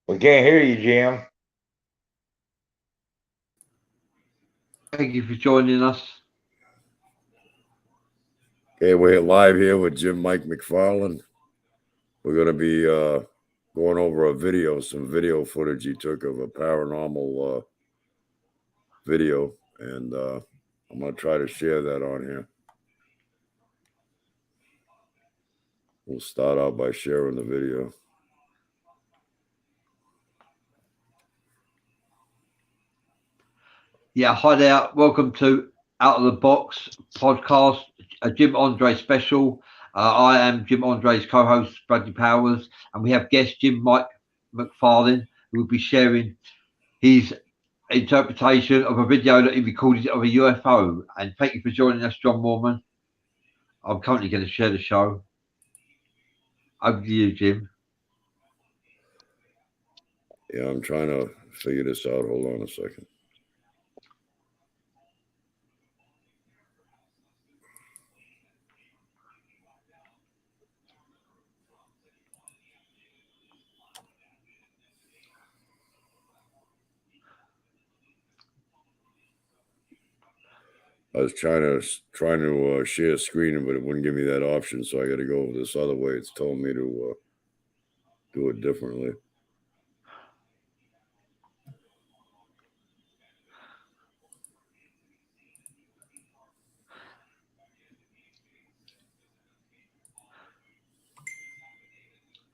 We can't hear you, Jim. Thank you for joining us. Okay, we're live here with Jim Mike Mcfarlin. We're going to be going over some video footage he took of a paranormal video, and I'm going to try to share that on here. We'll start out by sharing the video. Yeah, hi there. Welcome to Out of the Box podcast, a Jim Andre special. I am Jim Andre's co-host, Bradley Powers, and we have guest Jim Mike Mcfarlin, who will be sharing his interpretation of a video that he recorded of a UFO. And thank you for joining us, John Mormon. I'm currently going to share the show. Over to you, Jim. Yeah, I'm trying to figure this out. Hold on a second. I was trying to share screen, but it wouldn't give me that option, so I got to go this other way. It's told me to do it differently.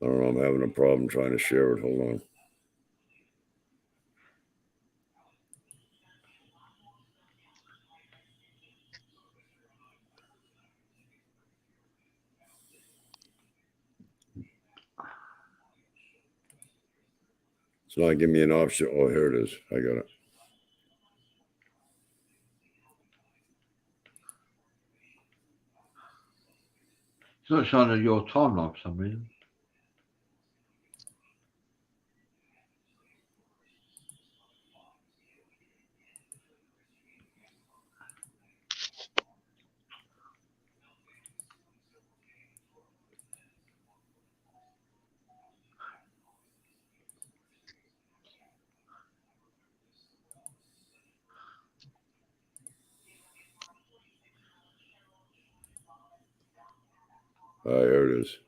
I don't know. I'm having a problem trying to share it. Hold on. It's not giving me an option. Oh, here it is. I got it. It's not showing on your timeline for some reason. Here it is.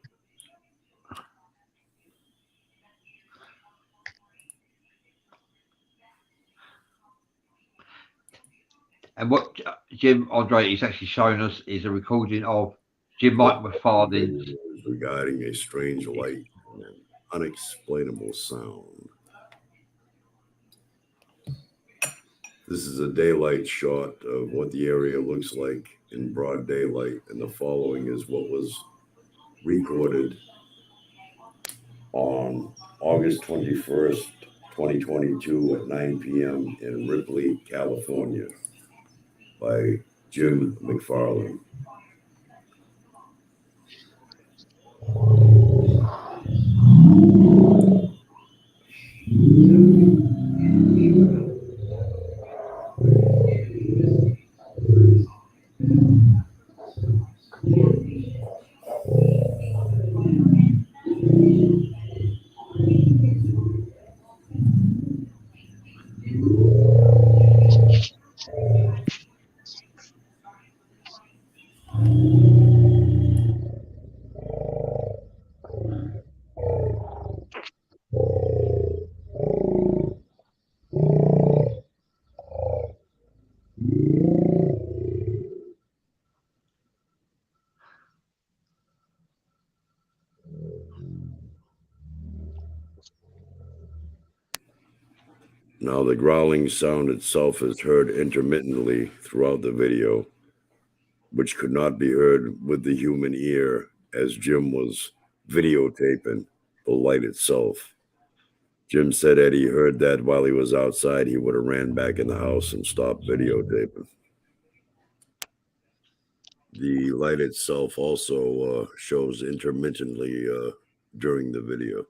And what Jim Andre is actually showing us is a recording of Jim Mike Mcfarlin's regarding a strange light and an unexplainable sound. This is a daylight shot of what the area looks like in broad daylight, and the following is what was recorded on August 21st, 2022 at 9 p.m. in Ripley, California by Jim Mcfarlin. Now, the growling sound itself is heard intermittently throughout the video, which could not be heard with the human ear as Jim was videotaping the light itself. Jim said that he heard that while he was outside, he would have ran back in the house and stopped videotaping. The light itself also shows intermittently during the video.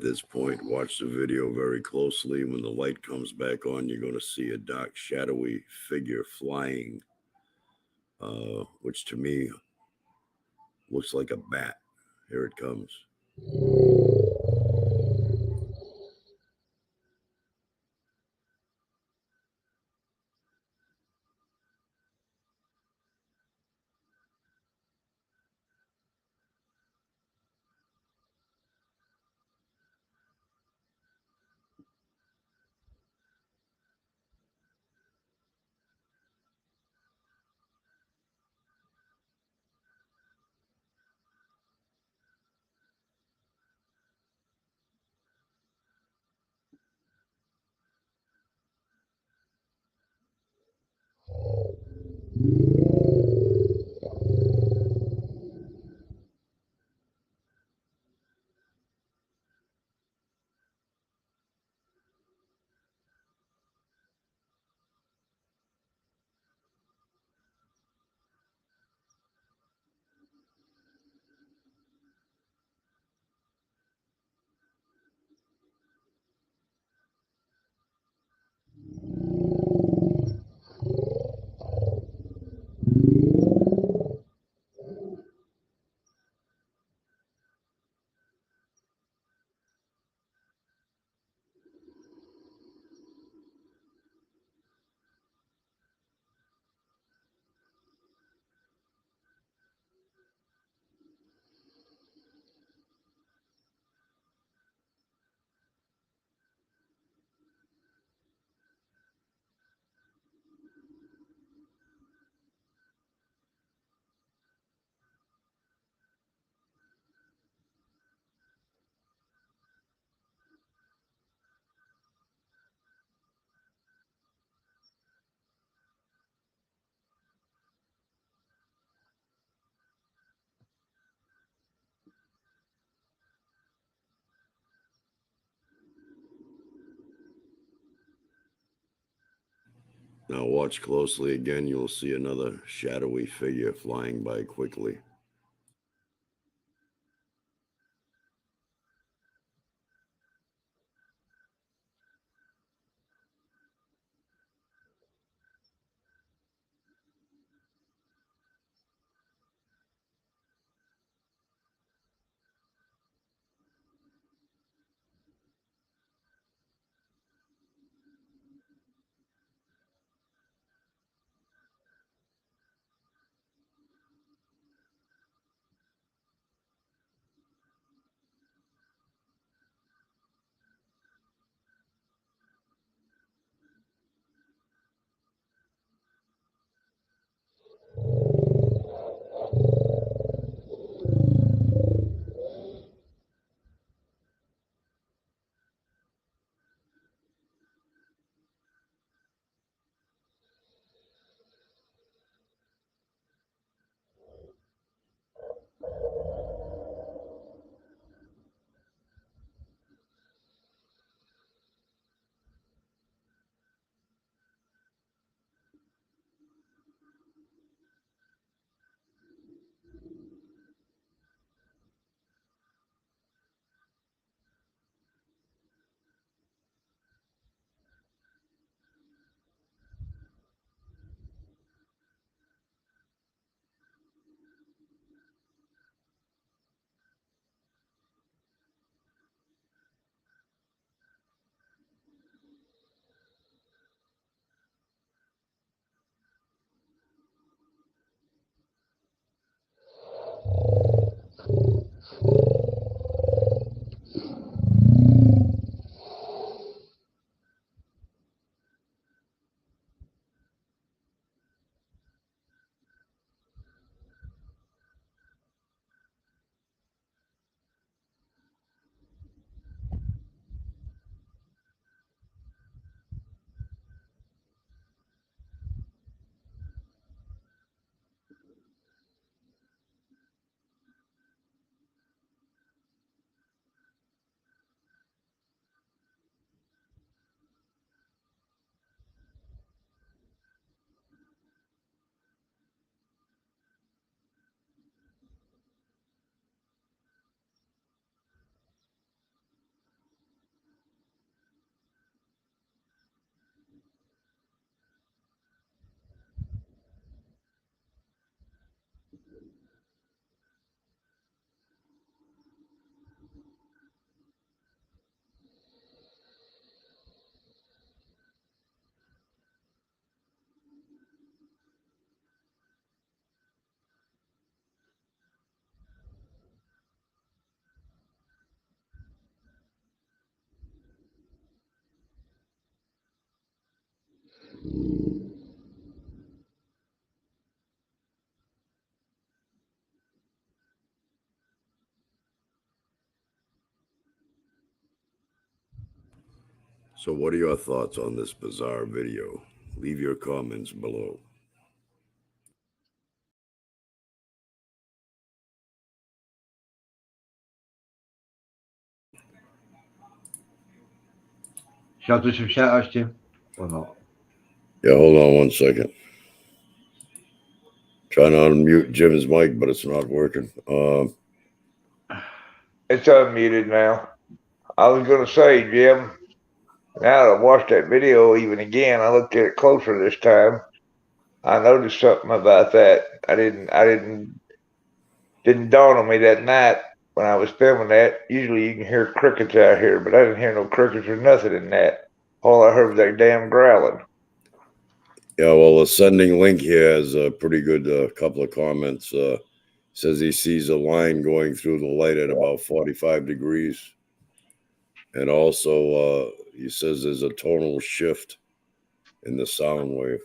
at this point. Watch the video very closely. When the light comes back on, you're going to see a dark, shadowy figure flying, which to me looks like a bat. Here it comes. Now watch closely again. You'll see another shadowy figure flying by quickly. So what are your thoughts on this bizarre video? Leave your comments below. Shall I do some shout outs, Jim? Or not? Yeah, hold on one second. Trying to unmute Jim's mic, but it's not working. It's unmuted now. I was going to say, Jim, now that I watched that video even again, I looked at it closer this time. I noticed something about that. Didn't dawn on me that night when I was filming that. Usually you can hear crickets out here, but I didn't hear no crickets or nothing in that. All I heard was that damn growling. Yeah, well, the sending link here has a pretty good couple of comments. Says he sees a line going through the light at about 45 degrees. And also, he says there's a tonal shift in the sound wave.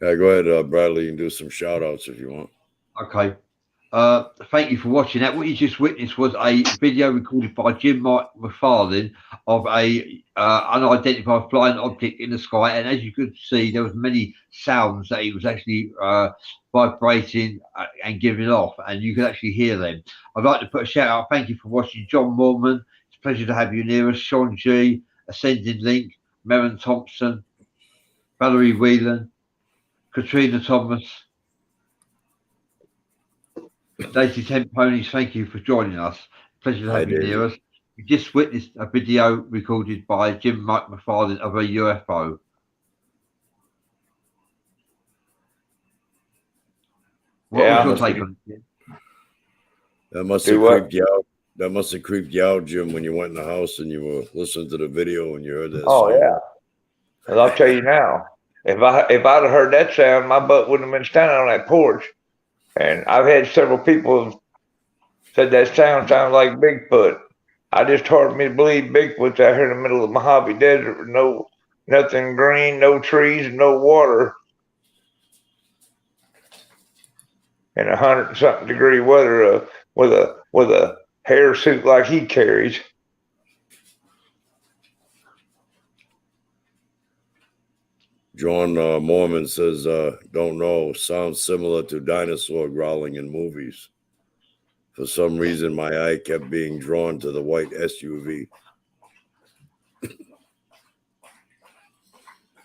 Yeah, go ahead, Bradley. You can do some shout outs if you want. Okay. Thank you for watching that. What you just witnessed was a video recorded by Jim Mike Mcfarlin of a unidentified flying object in the sky, and as you could see, there was many sounds that he was actually vibrating and giving off, and you could actually hear them. I'd like to put a shout out. Thank you for watching, John Mormon. It's a pleasure to have you near us. Sean G, Ascending Link, Merrin Thompson, Valerie Whelan, Katrina Thomas, Daisy Tent Ponies, thank you for joining us. Pleasure to have you near us. We just witnessed a video recorded by Jim Mike Mcfarlin of a UFO. What was your take on it? That must have creeped you out. That must have creeped you out, Jim, when you went in the house and you were listening to the video and you heard that sound. Yeah. And I'll tell you now, if I'd have heard that sound, my butt wouldn't have been standing on that porch. And I've had several people said that sounds like Bigfoot. I just hard me to believe Bigfoot's out here in the middle of the Mojave Desert with nothing green, no trees, and no water, in 100-something degree weather with a hair suit like he carries. John Mormon says, don't know, sounds similar to dinosaur growling in movies. For some reason, my eye kept being drawn to the white SUV.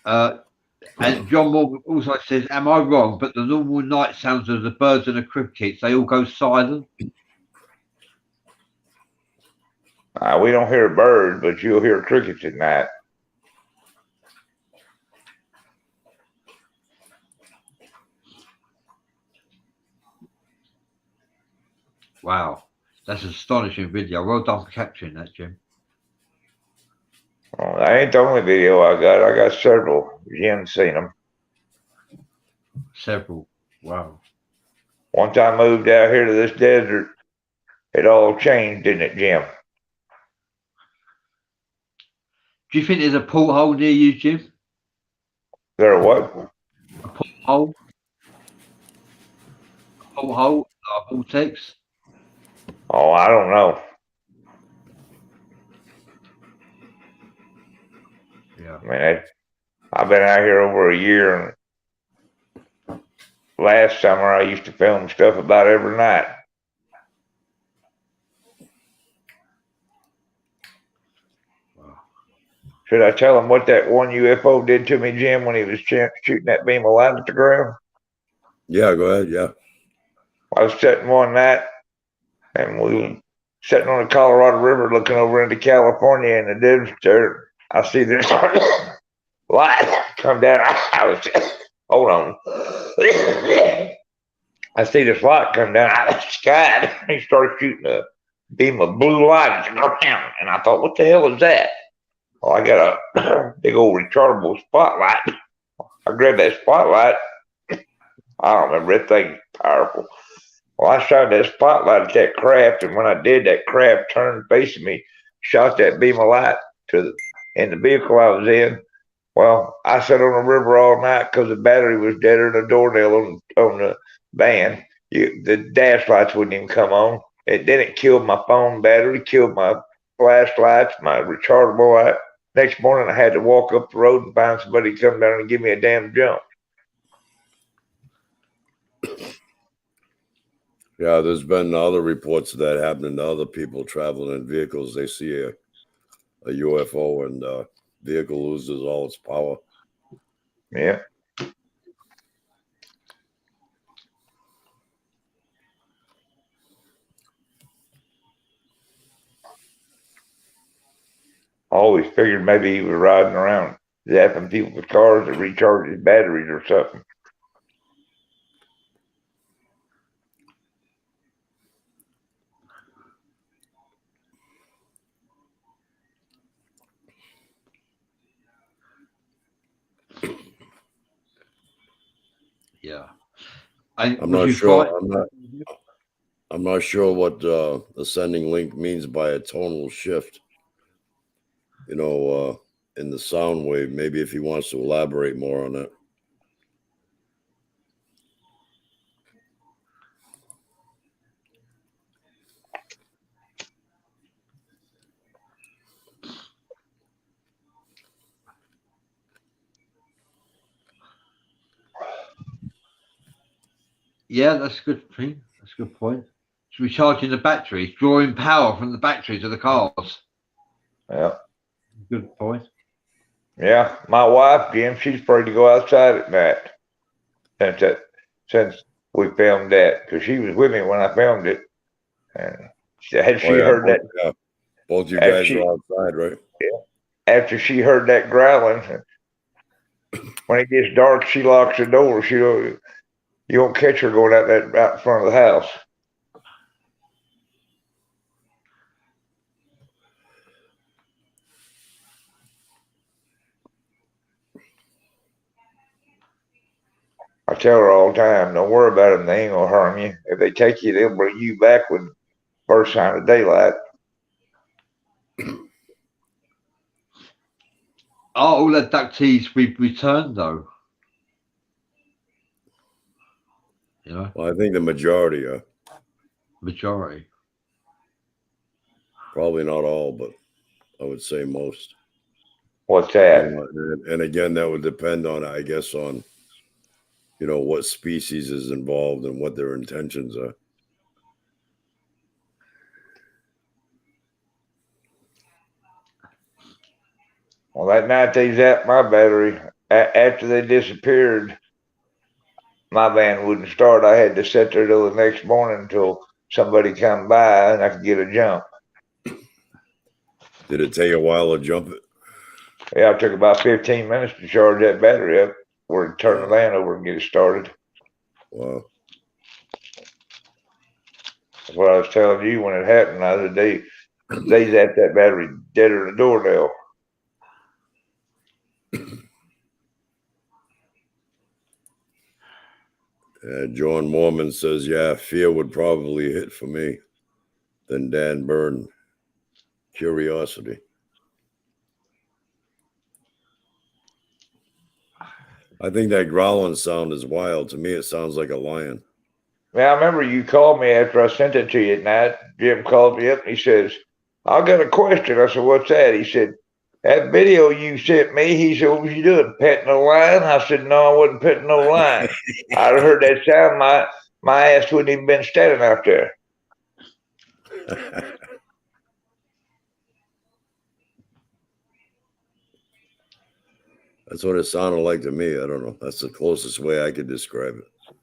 And John Morgan also says, am I wrong? But the normal night sounds of the birds and the crickets, they all go silent. We don't hear birds, but you'll hear crickets at night. Wow, that's an astonishing video. Well done for capturing that, Jim. Oh, that ain't the only video I got. I got several. Jim's seen them. Several. Wow. Once I moved out here to this desert, it all changed, didn't it, Jim? Do you think there's a porthole near you, Jim? There what? A porthole? A porthole? A vortex? Oh, I don't know. Yeah. I mean, I've been out here over a year, and last summer I used to film stuff about every night. Wow. Should I tell him what that one UFO did to me, Jim, when he was shooting that beam of light at the ground? Yeah, go ahead. Yeah. I was sitting one night, and we were sitting on the Colorado River looking over into California, and the desert there. I see this light come down. I was, hold on. I see this light come down out of the sky. He started shooting a beam of blue light at the ground, and I thought, what the hell is that? Well, I got a big old rechargeable spotlight. I grabbed that spotlight. I don't remember, that thing's powerful. Well, I shot that spotlight at that craft, and when I did, that craft turned facing me, shot that beam of light in the vehicle I was in, Well, I sat on the river all night because the battery was deader than the doornail on the van. The dash lights wouldn't even come on. Then it killed my phone battery, killed my flashlights, my rechargeable light. Next morning, I had to walk up the road and find somebody to come down and give me a damn jump. Yeah, there's been other reports of that happening to other people traveling in vehicles. They see a UFO and vehicle loses all its power. Yeah. I always figured maybe he was riding around zapping people with cars to recharge his batteries or something. Yeah. I'm not sure. I'm not sure what the sending link means by a tonal shift. You know, in the sound wave. Maybe if he wants to elaborate more on that. Yeah, that's a good thing. That's a good point. It's recharging the batteries, drawing power from the batteries of the cars. Yeah. Good point. Yeah. My wife, Jim, she's afraid to go outside at night since we filmed that because she was with me when I filmed it. And had she heard that? Yeah. Both you guys were outside, right? Yeah. After she heard that growling, when it gets dark, she locks the door. You won't catch her going out in front of the house. I tell her all the time, don't worry about them. They ain't gonna harm you. If they take you, they'll bring you back with first sign of daylight. All the abductees we've returned though. You know? Well, I think the majority are. Majority. Probably not all, but I would say most. What's that? And again, that would depend on, I guess, on what species is involved and what their intentions are. Well, that night they zapped my battery. After they disappeared, my van wouldn't start. I had to sit there till the next morning until somebody come by and I could get a jump. Did it take a while to jump it? Yeah, it took about 15 minutes to charge that battery up or to turn the van over and get it started. Wow. That's what I was telling you when it happened the other day. They zapped that battery deader than a doornail. John Mormon says, yeah, fear would probably hit for me. Then Dan Byrne, curiosity. I think that growling sound is wild. To me, it sounds like a lion. Now, I remember you called me after I sent it to you at night. Jim called me up and he says, I got a question. I said, what's that? He said, that video you sent me, he said, what was you doing, petting a lion? I said, no, I wasn't petting no lion. I'd heard that sound, my ass wouldn't even been standing out there. That's what it sounded like to me. I don't know. That's the closest way I could describe it.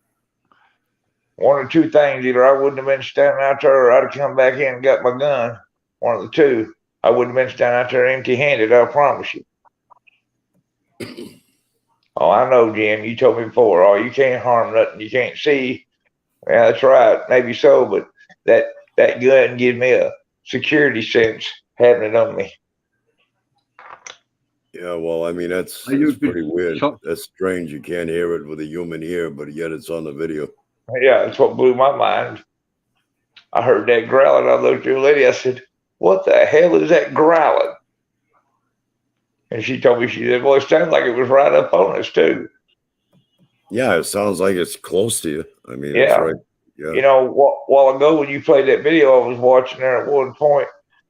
One of two things, either I wouldn't have been standing out there or I'd have come back in and got my gun. One of the two. I wouldn't have been standing out there empty-handed, I promise you. Oh, I know, Jim. You told me before. Oh, you can't harm nothing you can't see. Yeah, that's right. Maybe so, but that gun gives me a security sense having it on me. Yeah, well, I mean, that's pretty weird. That's strange. You can't hear it with a human ear, but yet it's on the video. Yeah, that's what blew my mind. I heard that growling. I looked at the lady. I said, what the hell is that growling? And she told me, she said, well, it sounded like it was right up on us, too. Yeah, it sounds like it's close to you. I mean, it's Yeah. right. Yeah. You know, while ago when you played that video, I was watching there at one point,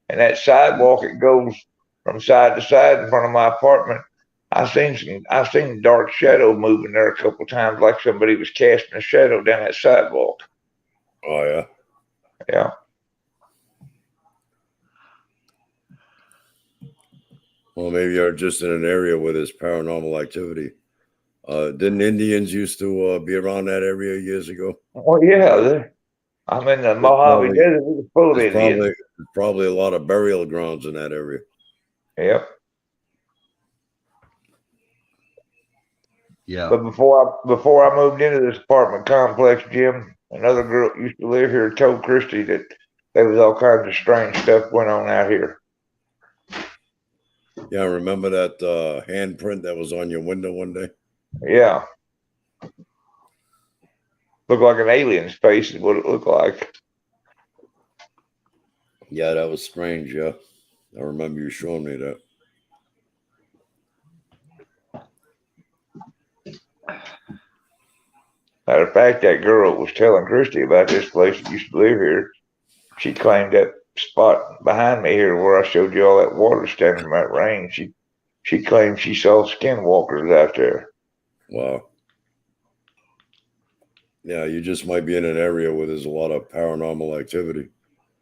and that sidewalk, it goes from side to side in front of my apartment. I seen dark shadow moving there a couple times, like somebody was casting a shadow down that sidewalk. Oh, yeah. Yeah. Well, maybe you're just in an area where there's paranormal activity. Didn't Indians used to be around that area years ago? Well, yeah. I'm in the Mojave Desert. It's full of Indians. There's probably a lot of burial grounds in that area. Yep. Yeah. But before I moved into this apartment complex, Jim, another girl used to live here told Christy that there was all kinds of strange stuff went on out here. Yeah, remember that handprint that was on your window one day? Yeah. Looked like an alien's face is what it looked like. Yeah, that was strange. Yeah, I remember you showing me that. Matter of fact, that girl was telling Christy about this place that used to live here. She claimed that spot behind me here where I showed you all that water standing in that rain. She claimed she saw skinwalkers out there. Wow. Yeah, you just might be in an area where there's a lot of paranormal activity.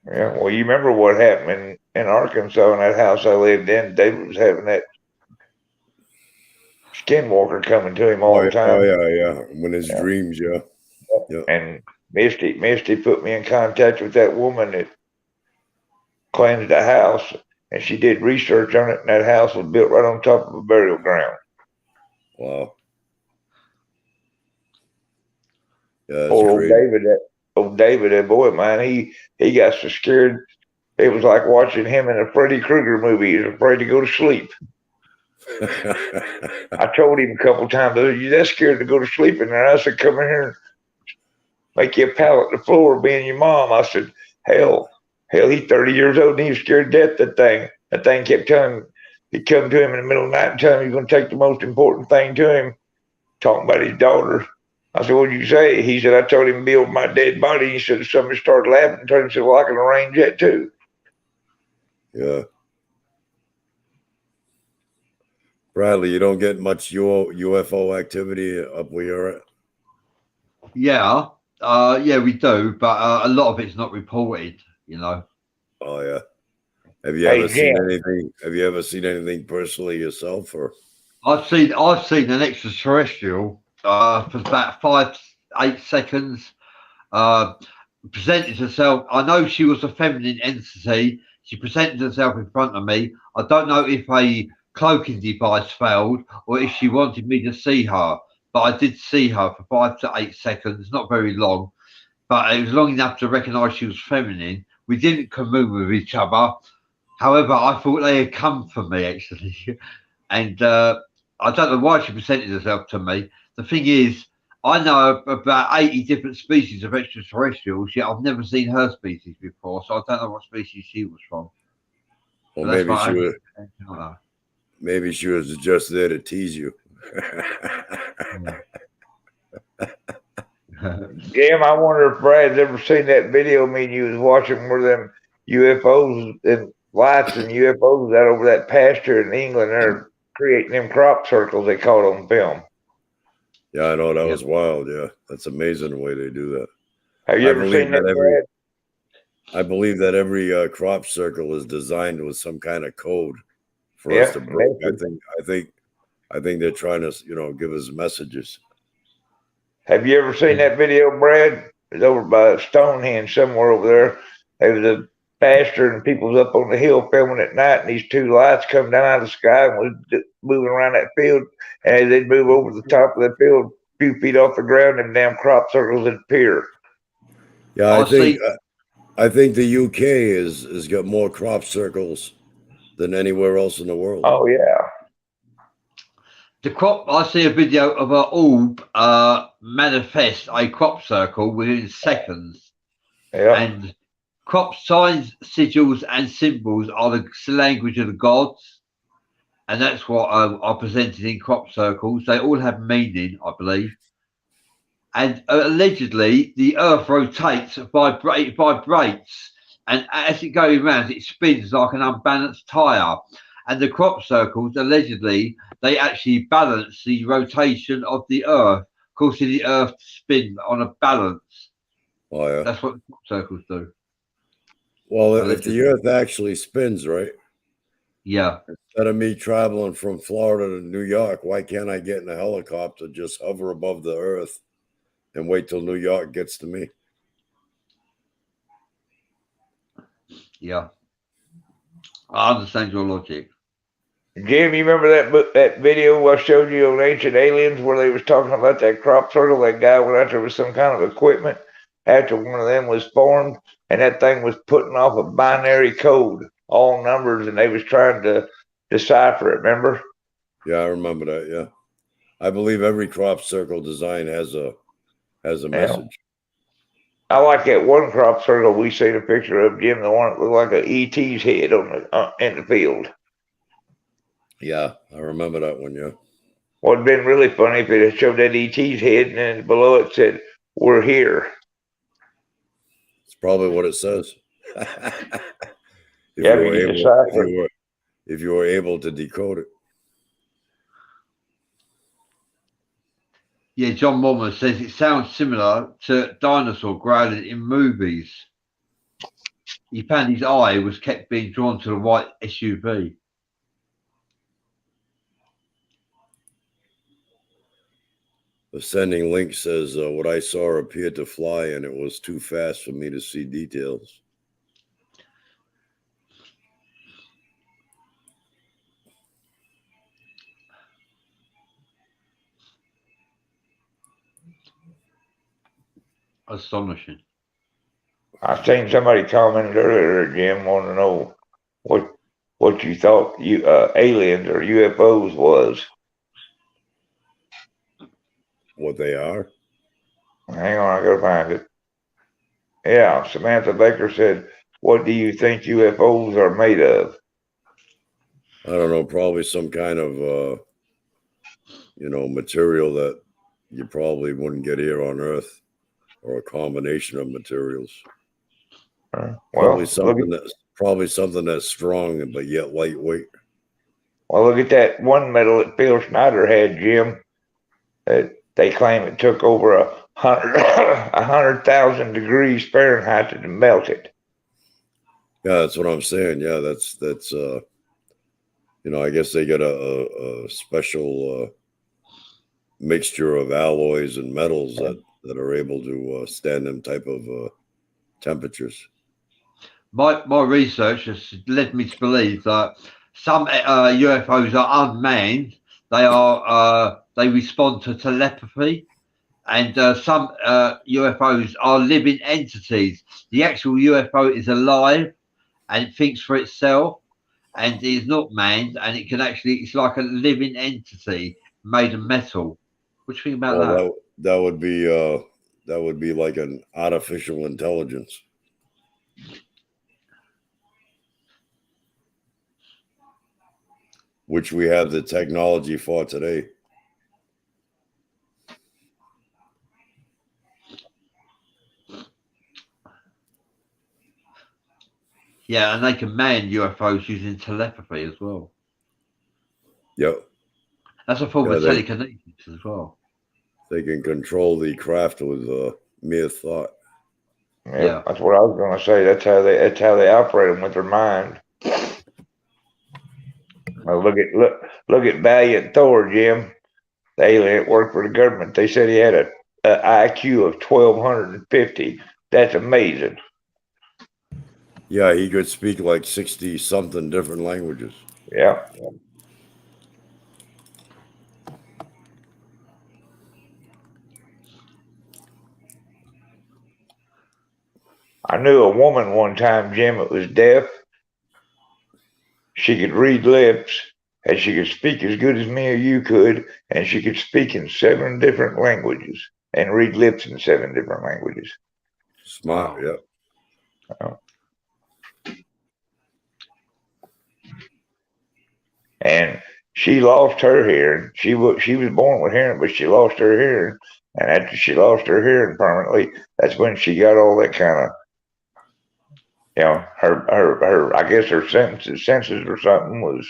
Yeah, well, you remember what happened in Arkansas in that house I lived in? David was having that skinwalker coming to him all the time. Oh, yeah. When his dreams, yeah. And Misty put me in contact with that woman that claimed the house, and she did research on it, and that house was built right on top of a burial ground. Wow. Yeah, Poor old David, that boy of mine, he got so scared. It was like watching him in a Freddy Krueger movie. He was afraid to go to sleep. I told him a couple times, "You're that scared to go to sleep in there." I said, "Come in here and make you a pallet on the floor, being your mom." I said, hell, he's 30 years old and he was scared to death. That thing kept telling him, he'd come to him in the middle of the night and tell him he's going to take the most important thing to him, talking about his daughter. I said, "What did you say?" He said, "I told him to be over my dead body." He said, somebody started laughing and turned and said, "Well, I can arrange that too." Yeah. Bradley, you don't get much UFO activity up where you're at? Yeah. Yeah, we do, but a lot of it's not reported, you know. Oh, yeah. Have you ever seen anything? Have you ever seen anything personally yourself, or? I've seen an extraterrestrial for about 5-8 seconds. Presented herself. I know she was a feminine entity. She presented herself in front of me. I don't know if a cloaking device failed or if she wanted me to see her, but I did see her for 5 to 8 seconds. Not very long, but it was long enough to recognise she was feminine. We didn't commune with each other. However, I thought they had come for me, actually. And I don't know why she presented herself to me. The thing is, I know about 80 different species of extraterrestrials, yet I've never seen her species before, so I don't know what species she was from. Well, so maybe she was just there to tease you. Jim, I wonder if Brad's ever seen that video of me and you was watching where them UFOs and lights and UFOs out over that pasture in England. They're creating them crop circles they caught on film. Yeah, I know, that was wild. Yeah, that's amazing the way they do that. Have you ever seen that, Brad? I believe that every crop circle is designed with some kind of code for us to break. I think they're trying to, give us messages. Have you ever seen that video, Brad? It's over by Stonehenge somewhere over there. There was a pasture and people was up on the hill filming at night, and these two lights come down out of the sky and was moving around that field. And as they'd move over the top of the field, a few feet off the ground, and damn crop circles would appear. Yeah, I think the UK has got more crop circles than anywhere else in the world. Oh yeah. I see a video of an orb manifest a crop circle within seconds. Yeah. And crop signs, sigils, and symbols are the language of the gods. and that's what are presented in crop circles. They all have meaning, I believe. And allegedly, the Earth rotates, vibrates, and as it goes around, it spins like an unbalanced tire. And the crop circles, allegedly, they actually balance the rotation of the Earth, causing the Earth to spin on a balance. Oh yeah. That's what the crop circles do. Well, if Allegedly. the Earth actually spins, right? Yeah. Instead of me traveling from Florida to New York, why can't I get in a helicopter, just hover above the Earth, and wait till New York gets to me? Yeah. I understand your logic. Jim, you remember that video I showed you on Ancient Aliens where they was talking about that crop circle? That guy went out there with some kind of equipment after one of them was formed, and that thing was putting off a binary code, all numbers, and they was trying to decipher it. Remember? Yeah, I remember that. Yeah, I believe every crop circle design has a message. I like that one crop circle we seen a picture of, Jim, the one that looked like an ET's head on in the field. Yeah, I remember that one. Yeah. What'd been really funny if it had showed that ET's head and then below it said, "We're here." It's probably what it says. if Yeah, you but were you able, decipher. if you were able to decode it. Yeah, John Mormon says it sounds similar to dinosaur growling in movies. He found his eye was kept being drawn to the white SUV. The sending link says, what I saw appeared to fly, and it was too fast for me to see details. Astonishing. I seen somebody commented earlier, Jim, want to know what you thought aliens or UFOs was. What they are? Hang on, I gotta find it. Yeah, Samantha Baker said, "What do you think UFOs are made of?" I don't know, probably some kind of, material that you probably wouldn't get here on Earth, or a combination of materials. Probably something that's strong but yet lightweight. Well, look at that one metal that Phil Schneider had, Jim. That they claim it took over 100,000 degrees Fahrenheit to melt it. Yeah, that's what I'm saying. Yeah, that's I guess they get a special mixture of alloys and metals that are able to stand them type of temperatures. My research has led me to believe that some UFOs are unmanned. They respond to telepathy, and some UFOs are living entities. The actual UFO is alive and it thinks for itself, and is not manned, and it's like a living entity made of metal. What do you think about that? That would be like an artificial intelligence, which we have the technology for today. Yeah, and they can man UFOs using telepathy as well. Yep. That's a form of telekinesis as well. They can control the craft with mere thought. Yeah, that's what I was going to say. That's how they operate them with their mind. Well, look at Valiant Thor, Jim. The alien that worked for the government. They said he had an IQ of 1,250. That's amazing. Yeah, he could speak like 60-something different languages. Yeah. I knew a woman one time, Jim, that was deaf. She could read lips, and she could speak as good as me or you could, and she could speak in 7 different languages and read lips in 7 different languages. Smart, wow. Yeah. And she lost her hearing. She was born with hearing, but she lost her hearing. And after she lost her hearing permanently, that's when she got all that kind of, her I guess her senses or something was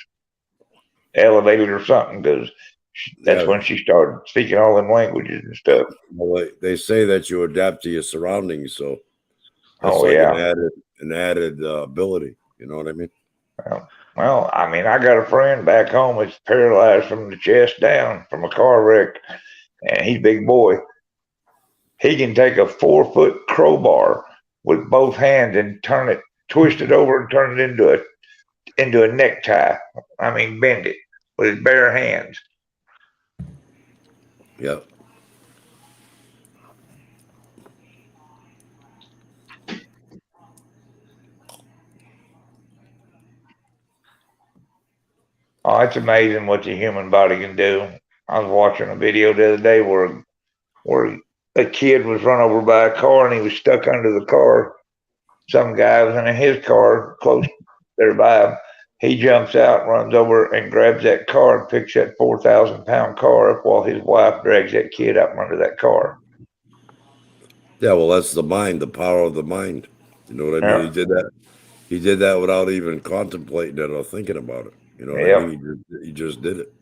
elevated or something, because that's Yeah. when she started speaking all them languages and stuff. Well, they say that you adapt to your surroundings, so that's Oh like yeah. an added ability. You know what I mean? Well, I mean, I got a friend back home that's paralyzed from the chest down from a car wreck, and he's a big boy. He can take a 4-foot crowbar with both hands and twist it over and turn it into a necktie. I mean, bend it with his bare hands. Yeah. Oh, it's amazing what the human body can do. I was watching a video the other day where a kid was run over by a car and he was stuck under the car. Some guy was in his car close thereby him. He jumps out, runs over, and grabs that car and picks that 4,000-pound car up while his wife drags that kid up under that car. Yeah. Well, that's the mind, the power of the mind. You know what I mean? Yeah. He did that. He did that without even contemplating it or thinking about it. You know what I Yep. mean? He just did it.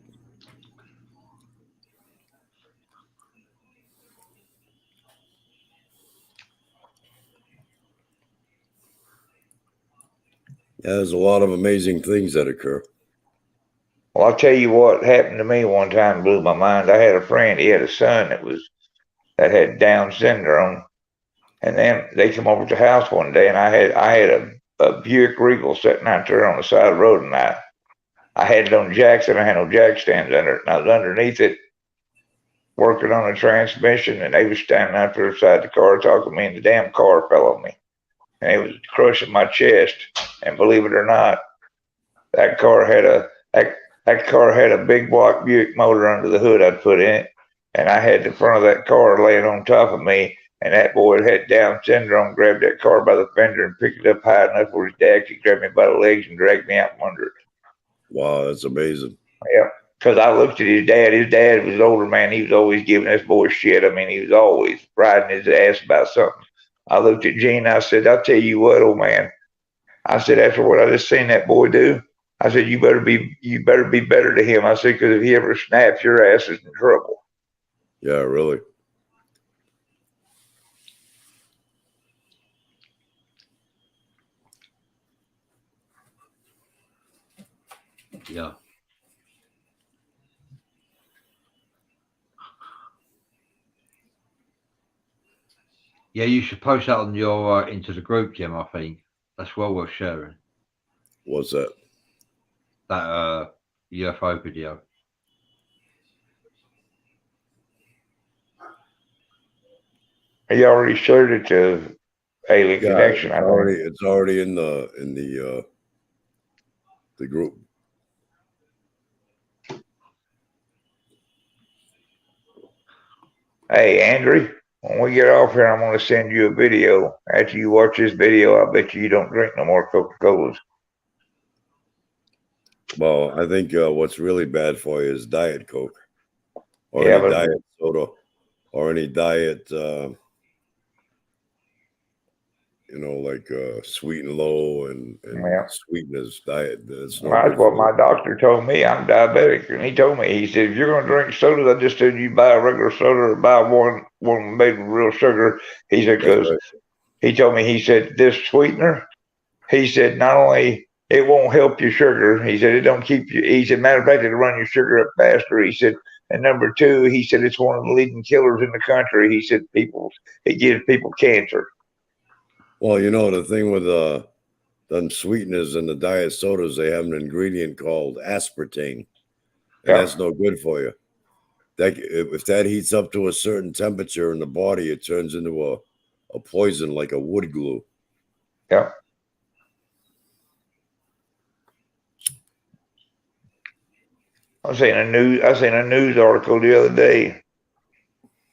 Yeah, there's a lot of amazing things that occur. Well, I'll tell you what happened to me one time, blew my mind. I had a friend, he had a son that had Down syndrome. And then they come over to the house one day, and I had a Buick Regal sitting out there on the side of the road, and I had it on jacks, and I had no jack stands under it, and I was underneath it working on the transmission, and they was standing out there beside the car talking to me, and the damn car fell on me, and it was crushing my chest. And believe it or not, that car had a that car had a big block Buick motor under the hood I'd put in it, and I had the front of that car laying on top of me. And that boy had Down syndrome, grabbed that car by the fender and picked it up high enough where his dad could grab me by the legs and drag me out from under it. Wow, that's amazing. Yeah, because I looked at his dad. His dad was an older man. He was always giving this boy shit. I mean, he was always riding his ass about something. I looked at Gene. I said, "I'll tell you what, old man." I said, "After what I just seen that boy do," I said, "you better be better to him." I said, "Because if he ever snaps, your ass is in trouble." Yeah, really. Yeah. Yeah, you should post that on your into the group, Jim. I think that's well worth sharing. What's that? That UFO video. He already shared it to Alien Yeah, Connection, I think. it's already in the group. Hey, Andrew, when we get off here, I'm going to send you a video. After you watch this video, I bet you don't drink no more Coca-Colas. Well, I think what's really bad for you is Diet Coke or Yeah, any but diet soda or any diet, like sweet and low and yeah, sweetness diet. That's no that's good what for you. my doctor told me. I'm diabetic, and he told me, he said, if you're going to drink sodas, I just said you buy a regular soda or buy one made with real sugar. He said, That's because right. he told me, he said, this sweetener, he said, not only it won't help your sugar, he said, it don't keep you, he said, matter of fact, it'll run your sugar up faster. He said, and number two, he said, it's one of the leading killers in the country. He said, it gives people cancer. Well, the thing with them sweeteners and the diet sodas, they have an ingredient called aspartame, and Yeah, that's no good for you. That if that heats up to a certain temperature in the body, it turns into a poison like a wood glue. yeah. I seen a news article the other day,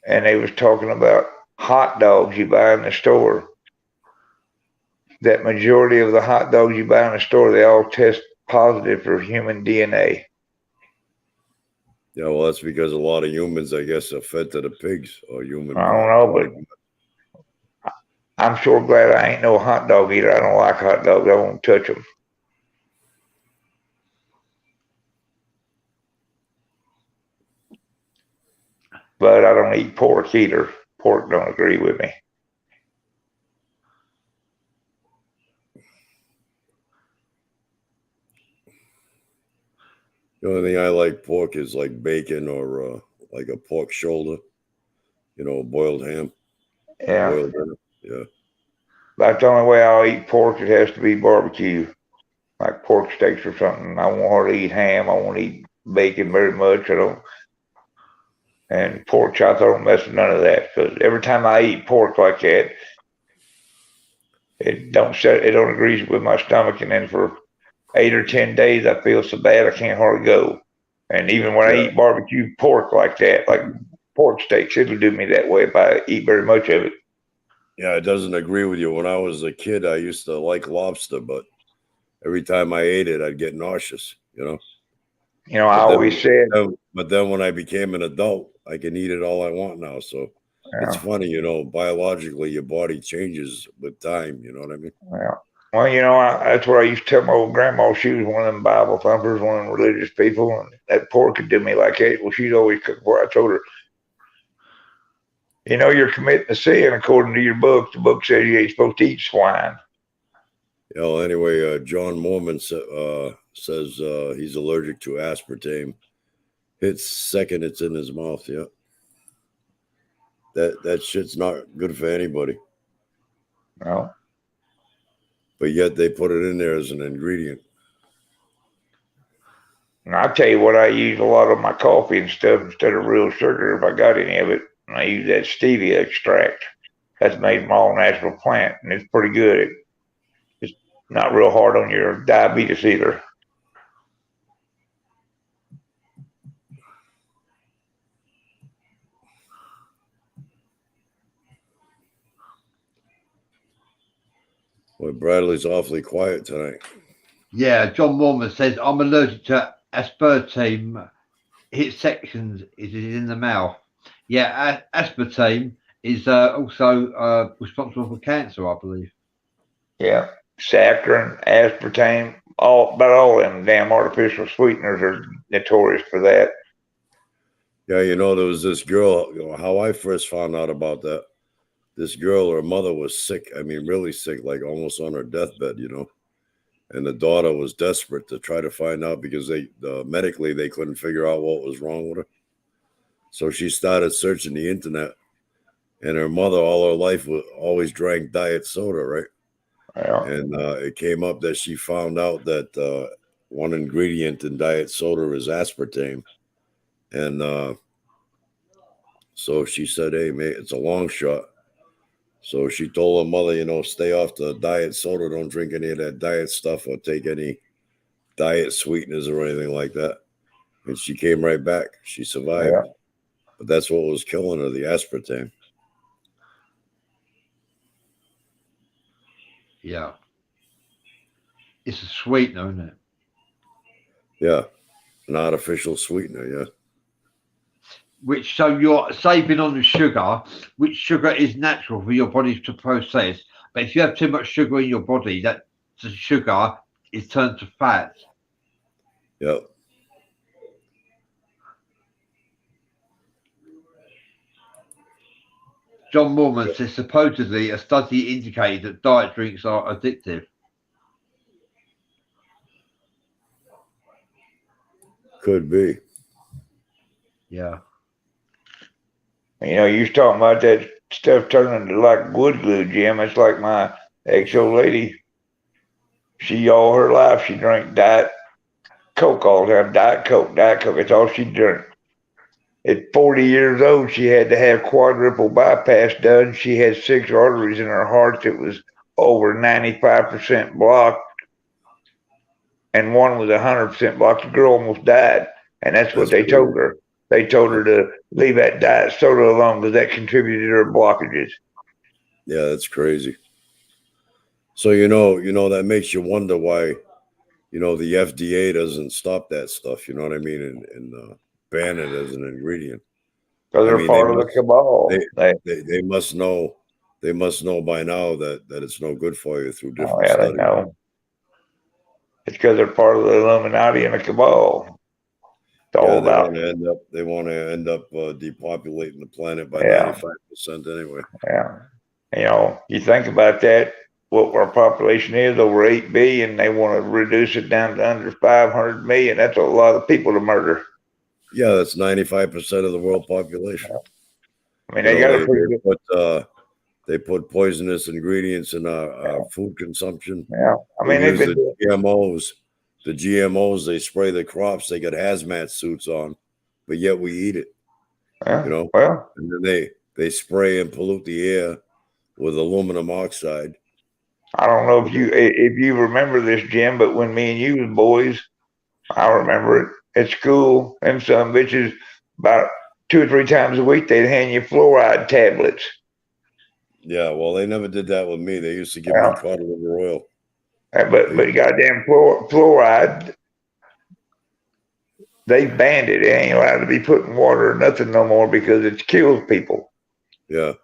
and they was talking about hot dogs you buy in the store. That majority of the hot dogs you buy in the store, they all test positive for human DNA. Yeah, well, that's because a lot of humans, I guess, are fed to the pigs or human. I don't know, but I'm sure glad I ain't no hot dog eater. I don't like hot dogs. I won't touch them. But I don't eat pork either. Pork don't agree with me. The only thing I like pork is like bacon or like a pork shoulder, boiled ham, Yeah. boiled dinner. Yeah. That's the only way I'll eat pork. It has to be barbecue, like pork steaks or something. I won't hardly eat ham. I won't eat bacon very much. I don't. And pork chops, I don't mess with none of that because every time I eat pork like that, it don't agree with my stomach, and then for 8 or 10 days I feel so bad I can't hardly go. And even when I Yeah. eat barbecue pork like that, like pork steaks, it'll do me that way if I eat very much of it. Yeah, it doesn't agree with you. When I was a kid, I used to like lobster, but every time I ate it, I'd get nauseous, You know, I But always said, but then when I became an adult, I can eat it all I want now. So it's yeah, funny, biologically, your body changes with time. You know what I mean? yeah. Well, that's what I used to tell my old grandma. She was one of them Bible thumpers, one of them religious people, and that pork could do me like that. Well, she'd always cook for. I told her, you're committing a sin according to your book. The book says you ain't supposed to eat swine. Well, anyway, John Mormon says he's allergic to aspartame. It's second, it's in his mouth. Yeah, that shit's not good for anybody. No. But yet they put it in there as an ingredient. And I tell you what, I use a lot of my coffee and stuff instead of real sugar if I got any of it. And I use that stevia extract. That's made from all natural plant, and it's pretty good. It's not real hard on your diabetes either. Well, Bradley's awfully quiet tonight. Yeah, John Mormon says, I'm allergic to aspartame. His sections is in the mouth. Yeah, aspartame is also responsible for cancer, I believe. Yeah, saccharin, aspartame, about all them damn artificial sweeteners are notorious for that. Yeah, there was this girl, how I first found out about that. This girl, her mother was sick. I mean, really sick, like almost on her deathbed, And the daughter was desperate to try to find out because medically they couldn't figure out what was wrong with her. So she started searching the internet, and her mother all her life always drank diet soda, right? Yeah. And it came up that she found out that one ingredient in diet soda is aspartame. And so she said, hey, mate, it's a long shot. So she told her mother, stay off the diet soda. Don't drink any of that diet stuff or take any diet sweeteners or anything like that. And she came right back. She survived. Yeah. But that's what was killing her, the aspartame. Yeah. It's a sweetener, isn't it? Yeah. An artificial sweetener, yeah. So you're saving on the sugar, which sugar is natural for your body to process. But if you have too much sugar in your body, that the sugar is turned to fat. Yep. John Mormon says supposedly a study indicated that diet drinks are addictive. Could be. Yeah. You was talking about that stuff turning to like wood glue, Jim. It's like my ex-old lady. She all her life she drank Diet Coke all the time. Diet Coke, Diet Coke. It's all she drank. At 40 years old, she had to have quadruple bypass done. She had 6 arteries in her heart that was over 95% blocked, and one was 100% blocked. The girl almost died, and that's what they told her. They told her to leave that diet soda alone because that contributed to her blockages. Yeah, that's crazy. So that makes you wonder why, the FDA doesn't stop that stuff. You know what I mean? And ban it as an ingredient. Because I they're mean, part of the cabal. they must know. They must know by now that it's no good for you through Oh, different yeah, they studies. know. It's because they're part of the Illuminati and the cabal. It's all They about. want to end up. They want to end up depopulating the planet by Yeah. 95% anyway. Yeah. You know, you think about that, what our population is, over 8 billion, they want to reduce it down to under 500 million. That's a lot of people to murder. Yeah, that's 95% of the world population. I mean, they got a pretty good. They put poisonous ingredients in our food consumption. Yeah. I mean, they they've use been the GMOs. The GMOs, they spray the crops. They got hazmat suits on, but yet we eat it. Yeah. You know, Well, and then they spray and pollute the air with aluminum oxide. I don't know if you remember this, Jim, but when me and you was boys, I remember it at school, and some bitches about 2 or 3 times a week they'd hand you fluoride tablets. Yeah, well, they never did that with me. They used to give Yeah. me cod liver oil. But goddamn fluoride, they banned it. It ain't allowed to be put in water or nothing no more because it kills people. Yeah.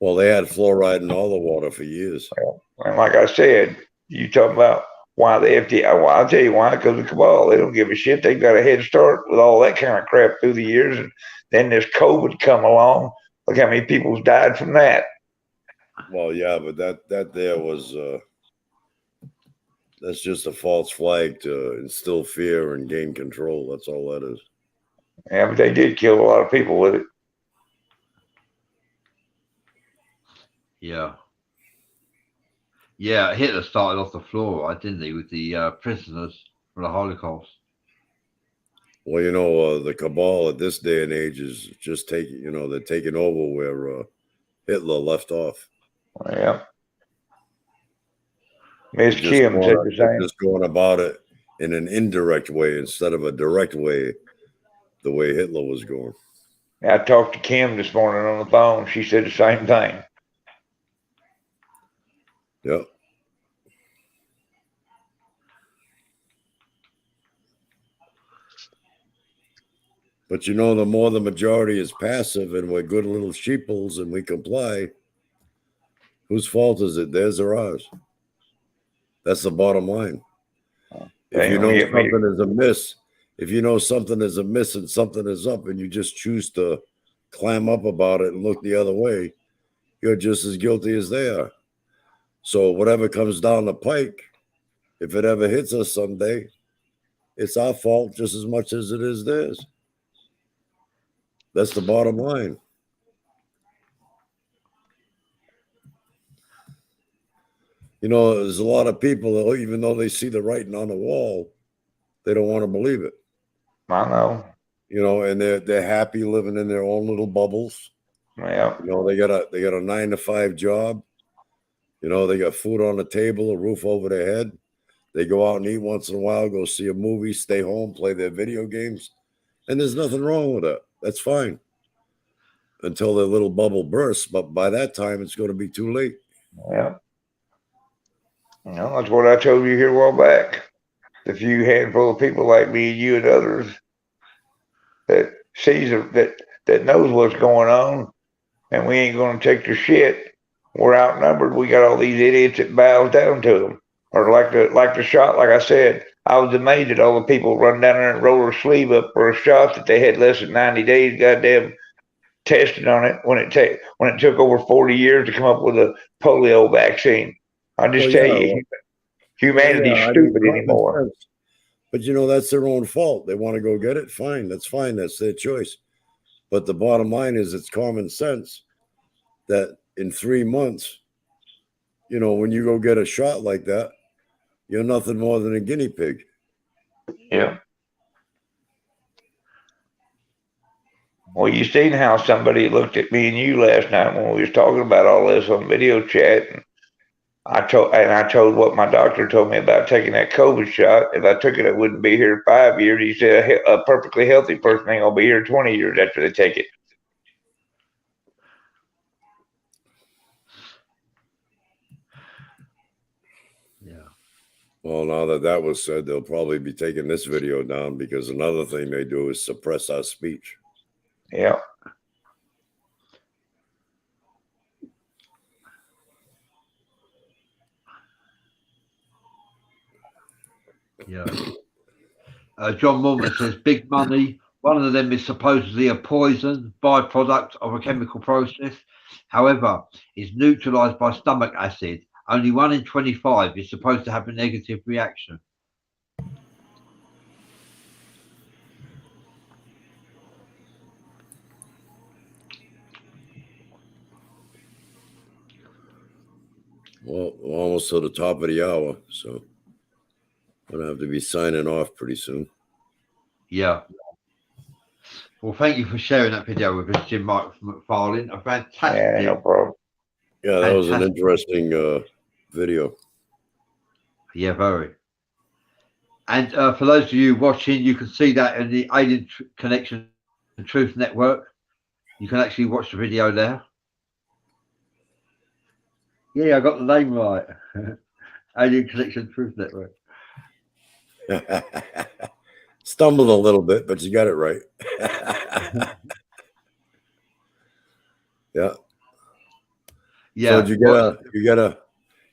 Well, they had fluoride in all the water for years. And like I said, you talk about why the FDA. Well, I'll tell you why, because the cabal, they don't give a shit. They got a head start with all that kind of crap through the years. And then this COVID come along. Look how many people's died from that. Well, yeah, but that there was that's just a false flag to instill fear and gain control. That's all that is. Yeah, but they did kill a lot of people with it. Yeah. Yeah, Hitler started off the fluoride, didn't he, with the prisoners from the Holocaust? Well, you know, the cabal at this day and age is just taking, they're taking over where Hitler left off. Yeah. Miss Kim said the They're same. just going about it in an indirect way instead of a direct way, the way Hitler was going. I talked to Kim this morning on the phone. She said the same thing. Yep. But the more the majority is passive and we're good little sheeples and we comply, whose fault is it? Theirs or ours? That's the bottom line. If you know something is amiss, if you know something is amiss and something is up and you just choose to clam up about it and look the other way, you're just as guilty as they are. So whatever comes down the pike, if it ever hits us someday, it's our fault just as much as it is theirs. That's the bottom line. There's a lot of people that, even though they see the writing on the wall, they don't want to believe it. I know. And they're happy living in their own little bubbles. Yeah. They got a 9-to-5 job. They got food on the table, a roof over their head. They go out and eat once in a while, go see a movie, stay home, play their video games. And there's nothing wrong with that. That's fine. Until their little bubble bursts. But by that time, it's going to be too late. Yeah. That's what I told you here a while back. The few handful of people like me, you, and others that sees that knows what's going on, and we ain't going to take the shit. We're outnumbered. We got all these idiots that bows down to them, or like the shot. Like I said, I was amazed at all the people run down there and roll their sleeve up for a shot that they had less than 90 days. Goddamn. Tested on it when it took over 40 years to come up with a polio vaccine. I just tell you, humanity's stupid anymore. Sense. But that's their own fault. They want to go get it. Fine, that's fine. That's their choice. But the bottom line is, it's common sense that in 3 months, when you go get a shot like that, you're nothing more than a guinea pig. Yeah. Well, you seen how somebody looked at me and you last night when we was talking about all this on video chat. And I told what my doctor told me about taking that COVID shot. If I took it, I wouldn't be here 5 years. He said a perfectly healthy person ain't gonna be here 20 years after they take it. Yeah. Well, now that that was said, they'll probably be taking this video down because another thing they do is suppress our speech. Yeah. Yeah. John Mormon says big money. One of them is supposedly a poison byproduct of a chemical process. However, it's neutralized by stomach acid. Only 1 in 25 is supposed to have a negative reaction. Well, we're almost to the top of the hour, so I'm gonna have to be signing off pretty soon. Yeah. Well, thank you for sharing that video with us, Jim Mike Mcfarlin. A fantastic. Yeah, no problem. Yeah, that was an Fantastic. interesting video. Yeah, very. And for those of you watching, you can see that in the Alien Connection and Truth Network. You can actually watch the video there. Yeah, I got the name right. Alien Connection Truth Network. Stumbled a little bit, but you got it right. Yeah. Yeah. So did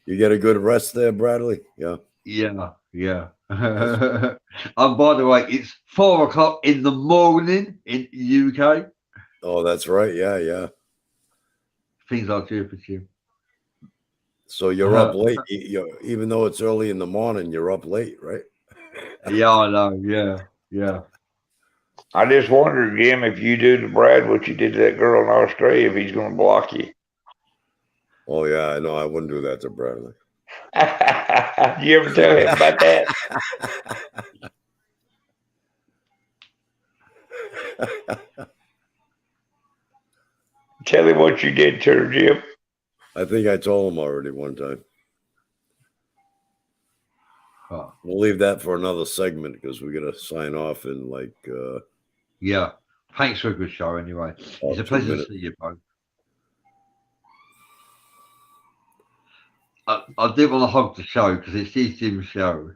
you get a good rest there, Bradley? Yeah. Yeah, yeah. And by the way, it's 4 o'clock in the morning in the UK. Oh, that's right. Yeah, yeah. Things like Jim. So you're up late, even though it's early in the morning. You're up late, right? Yeah, I know. Yeah, yeah. I just wondered, Jim, if you do to Brad what you did to that girl in Australia, if he's going to block you. Oh yeah, I know. I wouldn't do that to Bradley. You ever tell him about that? Tell him what you did to her, Jim. I think I told him already one time. Huh. We'll leave that for another segment because we're gonna sign off in like Yeah. Thanks for a good show anyway. It's a pleasure to see you both. I did want to hog the show because it's Jim's show.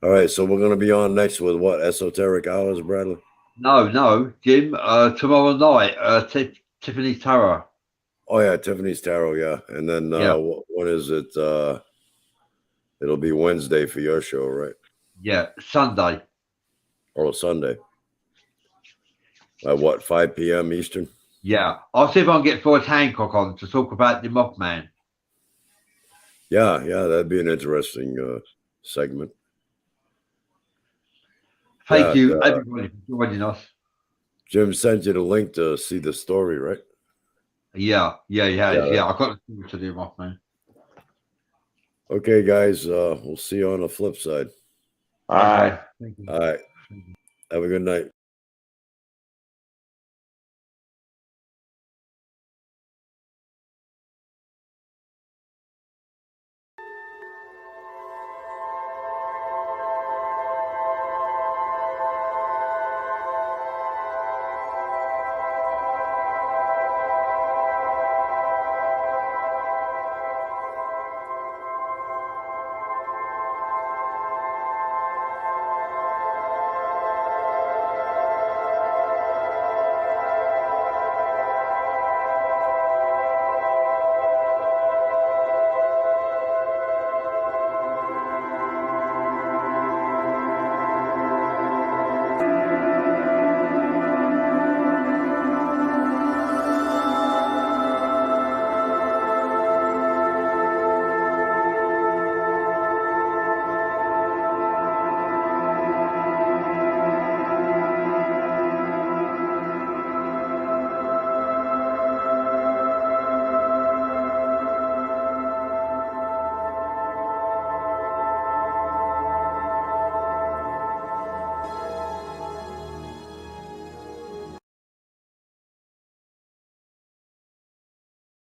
All right, so we're gonna be on next with what? Esoteric Hours, Bradley? No, Jim. Tomorrow night, Tiffany Tarot. Oh yeah, Tiffany's Tarot, yeah. And then Yeah. what is it? It'll be Wednesday for your show, right? Yeah, Sunday. Or Sunday. At what, 5 p.m. Eastern? Yeah. I'll see if I can get Forrest Hancock on to talk about the Mothman. Yeah, that'd be an interesting segment. Thank you, everybody, for joining us. Jim sent you the link to see the story, right? Yeah, I got to the Mothman. Okay, guys, we'll see you on the flip side. All right. Thank you. All right. Have a good night.